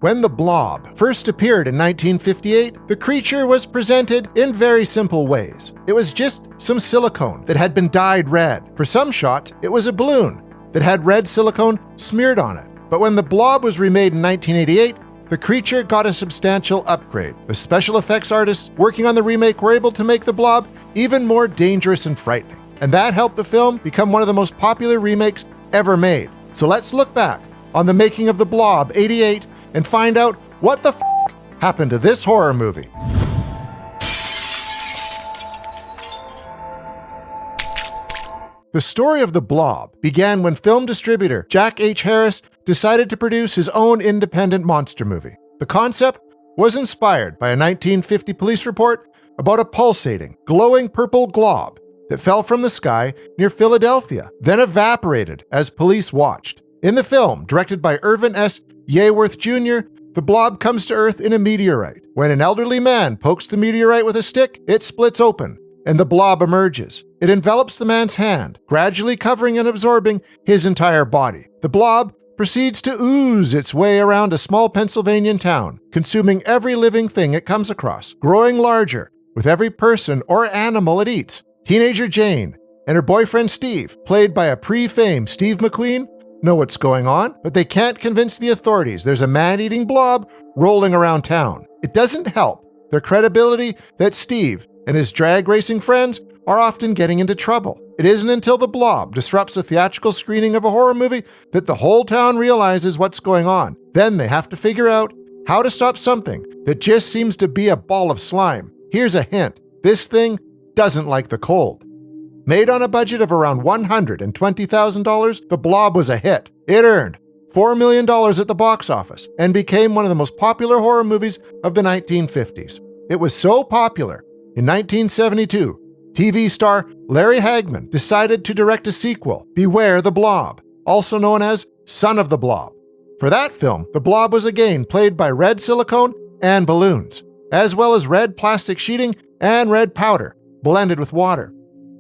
When the Blob first appeared in 1958, the creature was presented in very simple ways. It was just some silicone that had been dyed red. For some shots, it was a balloon that had red silicone smeared on it. But when the Blob was remade in 1988, the creature got a substantial upgrade. The special effects artists working on the remake were able to make the Blob even more dangerous and frightening. And that helped the film become one of the most popular remakes ever made. So let's look back on the making of the Blob '88 and find out what the happened to this horror movie. The story of the Blob began when film distributor Jack H. Harris decided to produce his own independent monster movie. The concept was inspired by a 1950 police report about a pulsating, glowing purple glob that fell from the sky near Philadelphia, then evaporated as police watched. In the film, directed by Irvin S. Yeworth Jr., the Blob comes to Earth in a meteorite. When an elderly man pokes the meteorite with a stick, it splits open, and the Blob emerges. It envelops the man's hand, gradually covering and absorbing his entire body. The Blob proceeds to ooze its way around a small Pennsylvanian town, consuming every living thing it comes across, growing larger with every person or animal it eats. Teenager Jane and her boyfriend Steve, played by a pre-famed Steve McQueen, know what's going on, but they can't convince the authorities there's a man-eating blob rolling around town. It doesn't help their credibility that Steve and his drag racing friends are often getting into trouble. It isn't until the Blob disrupts a theatrical screening of a horror movie that the whole town realizes what's going on. Then they have to figure out how to stop something that just seems to be a ball of slime. Here's a hint. This thing doesn't like the cold. Made on a budget of around $120,000, The Blob was a hit. It earned $4 million at the box office and became one of the most popular horror movies of the 1950s. It was so popular, in 1972, TV star Larry Hagman decided to direct a sequel, Beware the Blob, also known as Son of the Blob. For that film, the Blob was again played by red silicone and balloons, as well as red plastic sheeting and red powder blended with water.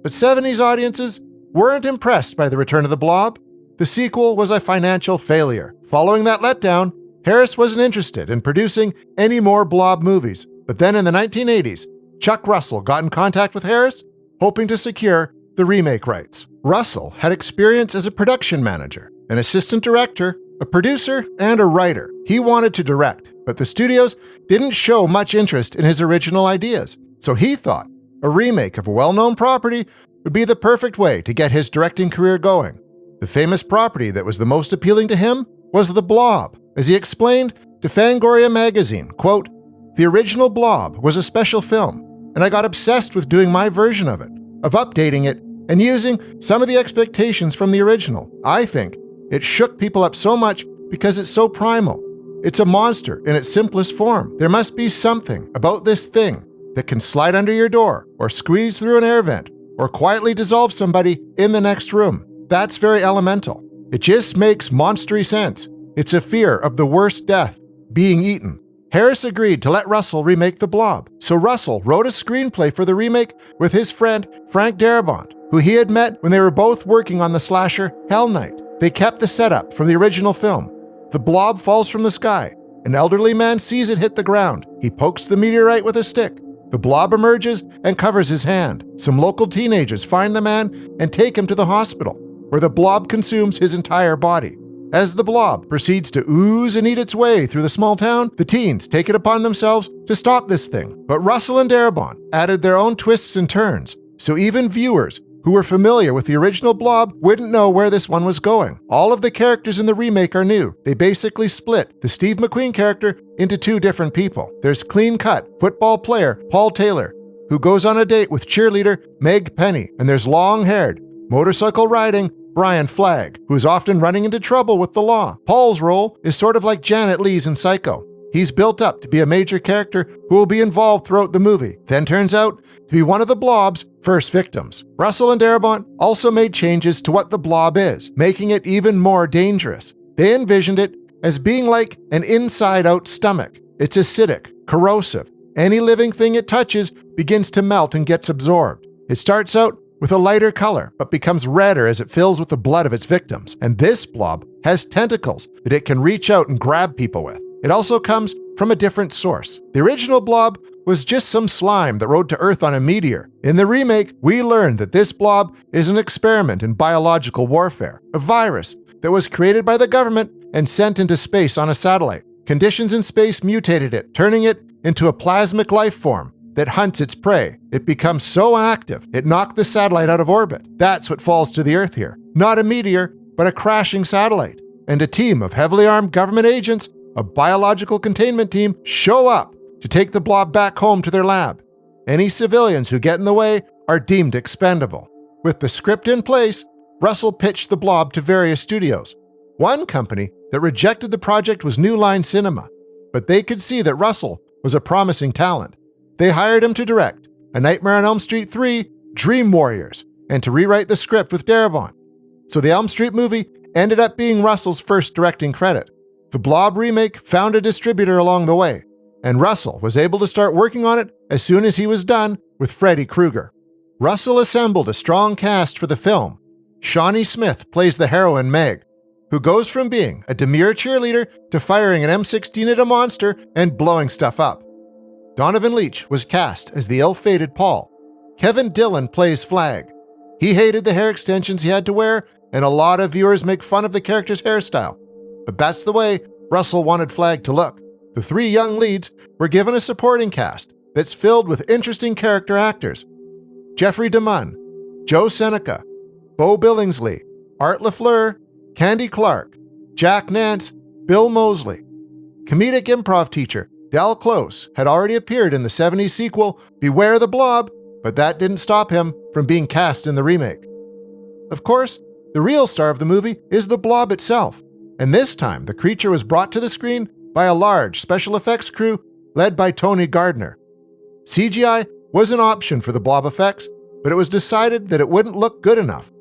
But 70s audiences weren't impressed by the return of the Blob. The sequel was a financial failure. Following that letdown, Harris wasn't interested in producing any more Blob movies. But then in the 1980s, Chuck Russell got in contact with Harris, hoping to secure the remake rights. Russell had experience as a production manager, an assistant director, a producer, and a writer. He wanted to direct, but the studios didn't show much interest in his original ideas. So he thought a remake of a well-known property would be the perfect way to get his directing career going. The famous property that was the most appealing to him was the Blob. As he explained to Fangoria magazine, quote, "The original Blob was a special film, and I got obsessed with doing my version of it, of updating it and using some of the expectations from the original. I think it shook people up so much because it's so primal. It's a monster in its simplest form. There must be something about this thing that can slide under your door or squeeze through an air vent or quietly dissolve somebody in the next room. That's very elemental. It just makes monstery sense. It's a fear of the worst death, being eaten." Harris agreed to let Russell remake the Blob. So Russell wrote a screenplay for the remake with his friend Frank Darabont, who he had met when they were both working on the slasher Hell Night. They kept the setup from the original film. The Blob falls from the sky. An elderly man sees it hit the ground. He pokes the meteorite with a stick. The Blob emerges and covers his hand. Some local teenagers find the man and take him to the hospital, where the Blob consumes his entire body. As the Blob proceeds to ooze and eat its way through the small town, the teens take it upon themselves to stop this thing. But Russell and Darabont added their own twists and turns, so even viewers who were familiar with the original Blob wouldn't know where this one was going. All of the characters in the remake are new. They basically split the Steve McQueen character into two different people. There's clean-cut football player Paul Taylor, who goes on a date with cheerleader Meg Penny, and there's long-haired, motorcycle-riding Brian Flagg, who is often running into trouble with the law. Paul's role is sort of like Janet Leigh's in Psycho. He's built up to be a major character who will be involved throughout the movie, then turns out to be one of the Blob's first victims. Russell and Darabont also made changes to what the Blob is, making it even more dangerous. They envisioned it as being like an inside-out stomach. It's acidic, corrosive. Any living thing it touches begins to melt and gets absorbed. It starts out with a lighter color, but becomes redder as it fills with the blood of its victims. And this Blob has tentacles that it can reach out and grab people with. It also comes from a different source. The original Blob was just some slime that rode to Earth on a meteor. In the remake, we learned that this Blob is an experiment in biological warfare, a virus that was created by the government and sent into space on a satellite. Conditions in space mutated it, turning it into a plasmic life form that hunts its prey. It becomes so active, it knocked the satellite out of orbit. That's what falls to the Earth here. Not a meteor, but a crashing satellite. And a team of heavily armed government agents, a biological containment team, show up to take the Blob back home to their lab. Any civilians who get in the way are deemed expendable. With the script in place, Russell pitched the Blob to various studios. One company that rejected the project was New Line Cinema, but they could see that Russell was a promising talent. They hired him to direct A Nightmare on Elm Street 3, Dream Warriors, and to rewrite the script with Darabont. So the Elm Street movie ended up being Russell's first directing credit. The Blob remake found a distributor along the way, and Russell was able to start working on it as soon as he was done with Freddy Krueger. Russell assembled a strong cast for the film. Shawnee Smith plays the heroine Meg, who goes from being a demure cheerleader to firing an M16 at a monster and blowing stuff up. Donovan Leitch was cast as the ill-fated Paul. Kevin Dillon plays Flag. He hated the hair extensions he had to wear, and a lot of viewers make fun of the character's hairstyle. But that's the way Russell wanted Flag to look. The three young leads were given a supporting cast that's filled with interesting character actors. Jeffrey DeMunn, Joe Seneca, Bo Billingsley, Art LaFleur, Candy Clark, Jack Nance, Bill Moseley. Comedic improv teacher Del Close had already appeared in the 70s sequel Beware the Blob, but that didn't stop him from being cast in the remake. Of course, the real star of the movie is the Blob itself, and this time the creature was brought to the screen by a large special effects crew led by Tony Gardner. CGI was an option for the Blob effects, but it was decided that it wouldn't look good enough.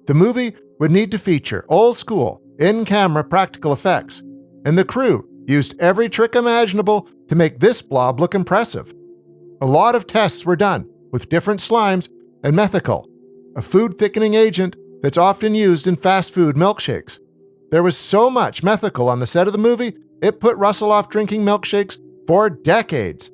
The movie would need to feature old-school, in-camera practical effects, and the crew used every trick imaginable to make this Blob look impressive. A lot of tests were done with different slimes and methacol, a food-thickening agent that's often used in fast food milkshakes. There was so much methacol on the set of the movie, it put Russell off drinking milkshakes for decades.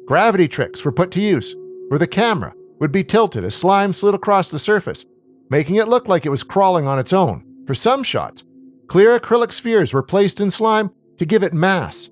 Gravity tricks were put to use, where the camera would be tilted as slime slid across the surface, making it look like it was crawling on its own. For some shots, clear acrylic spheres were placed in slime to give it mass.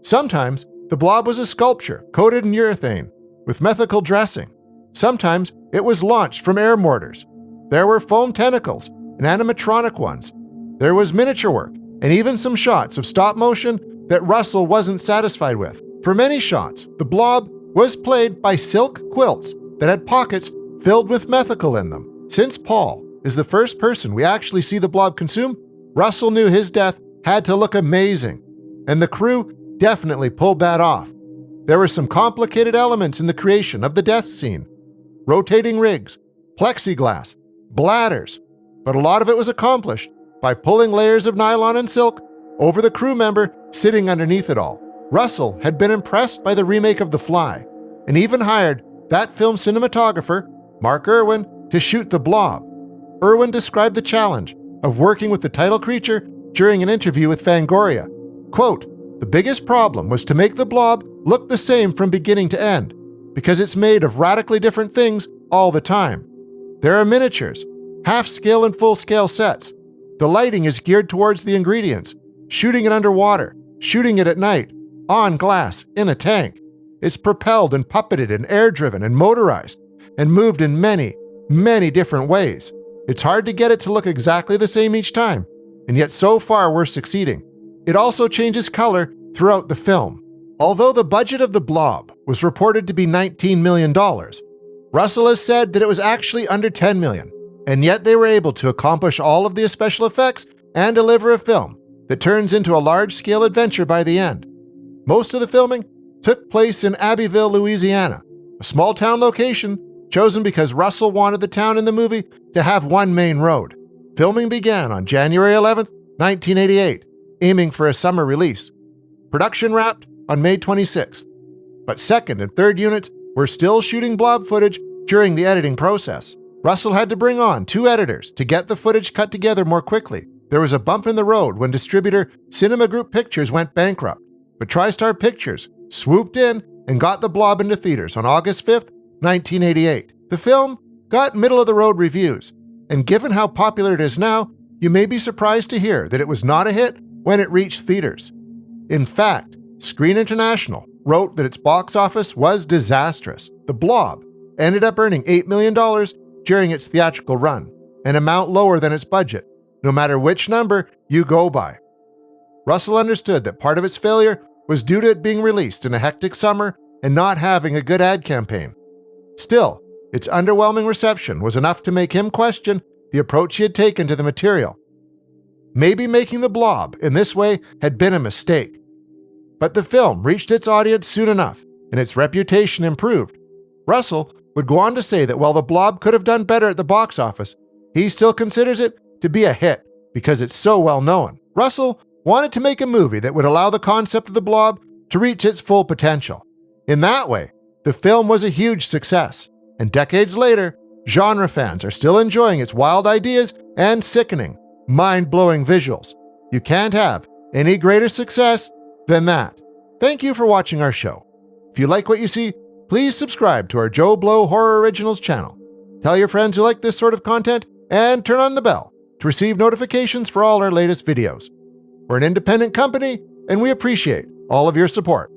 Sometimes, the Blob was a sculpture coated in urethane with methacol dressing. Sometimes, it was launched from air mortars. There were foam tentacles and animatronic ones. There was miniature work and even some shots of stop motion that Russell wasn't satisfied with. For many shots, the Blob was played by silk quilts that had pockets filled with methacol in them. Since Paul is the first person we actually see the Blob consume, Russell knew his death had to look amazing, and the crew definitely pulled that off. There were some complicated elements in the creation of the death scene. Rotating rigs, plexiglass, bladders, but a lot of it was accomplished by pulling layers of nylon and silk over the crew member sitting underneath it all. Russell had been impressed by the remake of The Fly, and even hired that film's cinematographer, Mark Irwin, to shoot the Blob. Irwin described the challenge of working with the title creature during an interview with Fangoria. Quote, "The biggest problem was to make the Blob look the same from beginning to end, because it's made of radically different things all the time. There are miniatures, half-scale and full-scale sets. The lighting is geared towards the ingredients, shooting it underwater, shooting it at night, on glass, in a tank. It's propelled and puppeted and air-driven and motorized, and moved in many, many different ways. It's hard to get it to look exactly the same each time, and yet so far we're succeeding. It also changes color throughout the film." Although the budget of the Blob was reported to be $19 million, Russell has said that it was actually under $10 million, and yet they were able to accomplish all of the special effects and deliver a film that turns into a large-scale adventure by the end. Most of the filming took place in Abbeville, Louisiana, a small-town location chosen because Russell wanted the town in the movie to have one main road. Filming began on January 11, 1988, aiming for a summer release. Production wrapped on May 26th, but second and third units were still shooting Blob footage during the editing process. Russell had to bring on 2 editors to get the footage cut together more quickly, There was a bump in the road when distributor Cinema Group Pictures went bankrupt, but TriStar Pictures swooped in and got The Blob into theaters on August 5th, 1988. The film got middle-of-the-road reviews, and given how popular it is now, you may be surprised to hear that it was not a hit when it reached theaters. In fact, Screen International wrote that its box office was disastrous. The Blob ended up earning $8 million during its theatrical run, an amount lower than its budget, no matter which number you go by. Russell understood that part of its failure was due to it being released in a hectic summer and not having a good ad campaign. Still, its underwhelming reception was enough to make him question the approach he had taken to the material. Maybe making The Blob in this way had been a mistake. But the film reached its audience soon enough, and its reputation improved. Russell would go on to say that while The Blob could have done better at the box office, he still considers it to be a hit because it's so well known. Russell wanted to make a movie that would allow the concept of The Blob to reach its full potential. In that way, the film was a huge success, and decades later, genre fans are still enjoying its wild ideas and sickening, mind-blowing visuals. You can't have any greater success than that. Thank you for watching our show. If you like what you see, please subscribe to our JoBlo Horror Originals channel. Tell your friends who like this sort of content, and turn on the bell to receive notifications for all our latest videos. We're an independent company, and we appreciate all of your support.